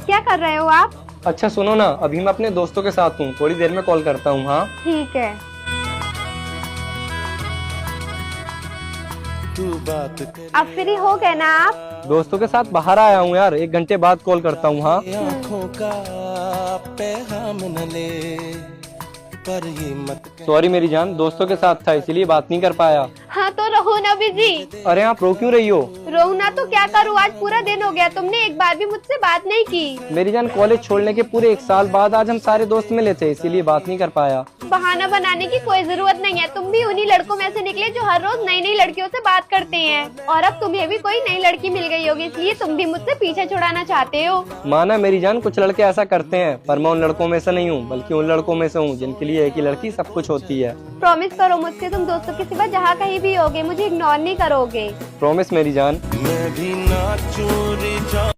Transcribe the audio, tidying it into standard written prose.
क्या कर रहे हो आप? अच्छा सुनो ना, अभी मैं अपने दोस्तों के साथ हूँ, थोड़ी देर में कॉल करता हूँ। हाँ ठीक है। अब फ्री हो गए ना आप? दोस्तों के साथ बाहर आया हूँ यार, 1 घंटे बाद कॉल करता हूँ। हाँ आँखों का पैगाम न ले, पर ये मत सॉरी मेरी जान, दोस्तों के साथ था इसीलिए बात नहीं कर पाया। हाँ तो रहो ना बिजी। अरे आप रो क्यों रही हो? रोऊ ना तो क्या करूँ, आज पूरा दिन हो गया, तुमने एक बार भी मुझसे बात नहीं की। मेरी जान, कॉलेज छोड़ने के पूरे 1 साल बाद आज हम सारे दोस्त मिले थे, इसीलिए बात नहीं कर पाया। बहाना बनाने की कोई जरूरत नहीं है, तुम भी उन्हीं लड़कों में से निकले जो हर रोज नई नई लड़कियों से बात करते हैं। और अब तुम्हें भी कोई नई लड़की मिल गई होगी, इसलिए तुम भी मुझसे पीछे छुड़ाना चाहते हो। माना मेरी जान, कुछ लड़के ऐसा करते हैं, पर मैं उन लड़कों में से नहीं हूँ, बल्कि उन लड़कों में से हूँ जिनके लिए एक ही लड़की सब कुछ होती है। प्रॉमिस करो मुझसे, तुम दोस्तों के सिवा जहाँ कहीं भी होगे मुझे इग्नोर नहीं करोगे। प्रॉमिस मेरी जान। मैं भी ना चोरी जाऊं